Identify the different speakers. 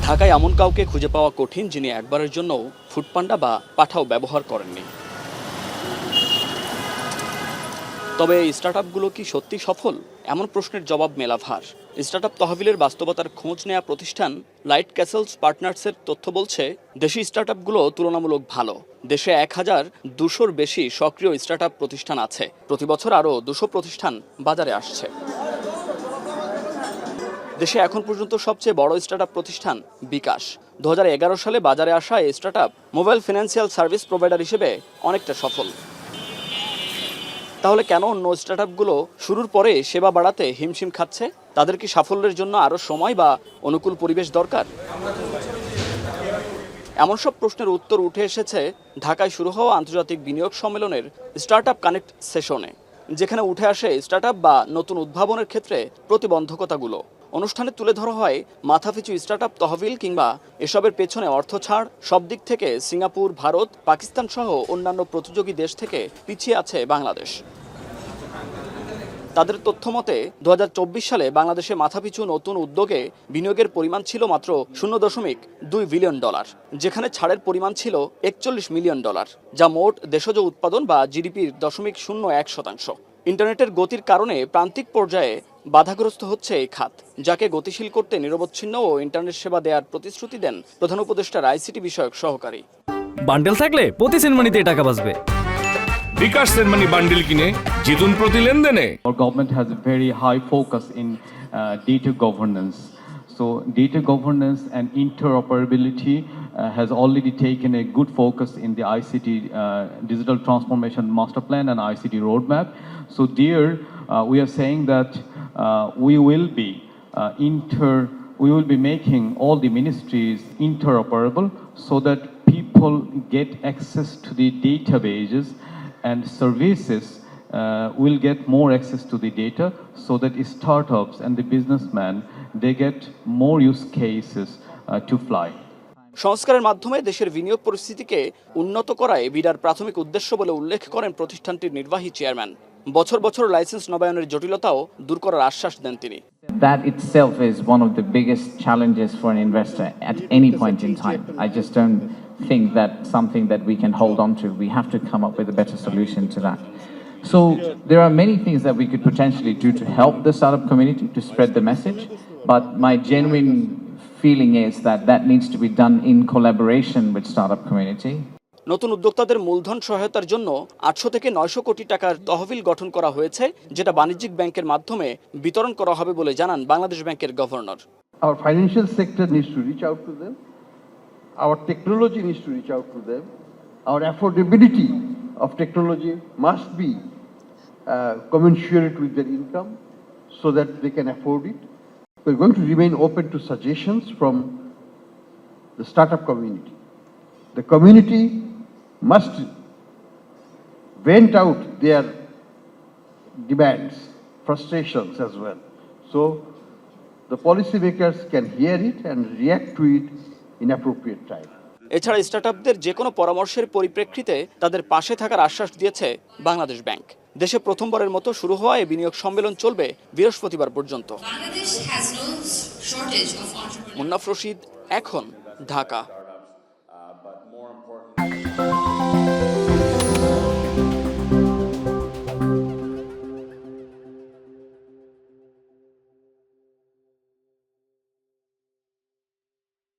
Speaker 1: ঢাকায় এমন কাউকে খুঁজে পাওয়া কঠিন যিনি একবারের জন্য ফুডপান্ডা বা পাঠাও ব্যবহার করেননি। তবে এই স্টার্টআপগুলো কি সত্যি সফল? এমন প্রশ্নের জবাব মেলা ভার। স্টার্টআপ তহবিলের বাস্তবতার খোঁজ নেয়া প্রতিষ্ঠান লাইট ক্যাসেলস পার্টনার্সের তথ্য বলছে, দেশি স্টার্টআপগুলো তুলনামূলক ভালো। দেশে ১,২০০-র বেশি সক্রিয় স্টার্টআপ প্রতিষ্ঠান আছে। প্রতি বছর আরও ২০০ প্রতিষ্ঠান বাজারে আসছে। দেশে এখন পর্যন্ত সবচেয়ে বড় স্টার্টআপ প্রতিষ্ঠান বিকাশ। ২০১১ সালে বাজারে আসা এই startup mobile financial service provider হিসেবে অনেকটা সফল। তাহলে কেন অন্য স্টার্টআপগুলো শুরুর পরে সেবা বাড়াতে হিমশিম খাচ্ছে? তাদের কি সাফল্যের জন্য আরও সময় বা অনুকূল পরিবেশ দরকার? এমন সব প্রশ্নের উত্তর উঠে এসেছে ঢাকায় শুরু হওয়া আন্তর্জাতিক বিনিয়োগ সম্মেলনের স্টার্টআপ কানেক্ট সেশনে, যেখানে উঠে আসে স্টার্টআপ বা নতুন উদ্ভাবনের ক্ষেত্রে প্রতিবন্ধকতাগুলো। অনুষ্ঠানে তুলে ধরা হয় মাথাপিছু স্টার্টআপ তহবিল কিংবা এসবের পেছনে অর্থ ছাড়। সব দিক থেকে সিঙ্গাপুর, ভারত, পাকিস্তান সহ অন্যান্য প্রতিযোগী দেশ থেকে পিছিয়ে আছে বাংলাদেশ। তাদের তথ্য মতে ২০২৪ সালে বাংলাদেশে মাথাপিছু নতুন উদ্যোগে বিনিয়োগের পরিমাণ ছিল মাত্র $0.2 বিলিয়ন, যেখানে ছাড়ের পরিমাণ ছিল $41 মিলিয়ন, যা মোট দেশজ উৎপাদন বা জিডিপির 0.01%। ইন্টারনেটের গতির কারণে প্রান্তিক পর্যায়ে বাধাগ্রস্ত হচ্ছে এই খাত, যাকে গতিশীল করতে নিরবচ্ছিন্ন ও ইন্টারনেট সেবা দেওয়ার প্রতিশ্রুতি দেন প্রধান উপদেষ্টার আইসিটি বিষয়ক সহকারী।
Speaker 2: বান্ডেল থাকলে প্রতি সেনমানিতে টাকা বাঁচবে।
Speaker 3: বিকাশ সেনমানি বান্ডেল কিনে জিতুন প্রতি লেনদেনে।
Speaker 4: Our government has a very high focus in data governance. So data governance and interoperability has already taken a good focus in the ICT Digital Transformation Master Plan and ICT Roadmap. So there we are saying that we will be making all the ministries interoperable so that people get access to the databases and services will get more access to the data so that startups and the businessmen they get more use cases to fly.
Speaker 1: সংস্কারের মাধ্যমে দেশের বিনিয়োগ পরিস্থিতিকে উন্নত করাই বিডার প্রাথমিক উদ্দেশ্য বলে উল্লেখ করেন প্রতিষ্ঠানটির নির্বাহী চেয়ারম্যান। বছর বছর লাইসেন্স নবায়নের জটিলতাও দূর করার আশ্বাস দেন তিনি।
Speaker 5: That itself is one of the biggest challenges for an investor at any point in time. I just don't think that's something that we can hold on to. We have to come up with a better solution to that. So there are many things that we could potentially do to help the startup community to spread the message, but my genuine feeling is that that needs to be done in collaboration with startup community.
Speaker 1: নতুন উদ্যোক্তাদের মূলধন সহায়তার জন্য 800 থেকে 900 কোটি টাকার তহবিল গঠন করা হয়েছে, যেটা বাণিজ্যিক ব্যাংকের মাধ্যমে বিতরণ করা হবে বলে জানান বাংলাদেশ ব্যাংকের governor.
Speaker 6: Our financial sector needs to reach out to them. Our technology needs to reach out to them. Our affordability of technology must be commensurate with their income so that they can afford it. We're going to remain open to suggestions from the startup community. The community must vent out their demands, frustrations as well. So the policymakers can hear it and react to it in appropriate time.
Speaker 1: এছাড়া স্টার্টআপদের যে কোনো পরামর্শের পরিপ্রেক্ষিতে তাদের পাশে থাকার আশ্বাস দিয়েছে বাংলাদেশ ব্যাংক। দেশে প্রথমবারের মতো শুরু হওয়া এই বিনিয়োগ সম্মেলন চলবে বৃহস্পতিবার পর্যন্ত। মুন্নাফ রশিদ, এখন, ঢাকা।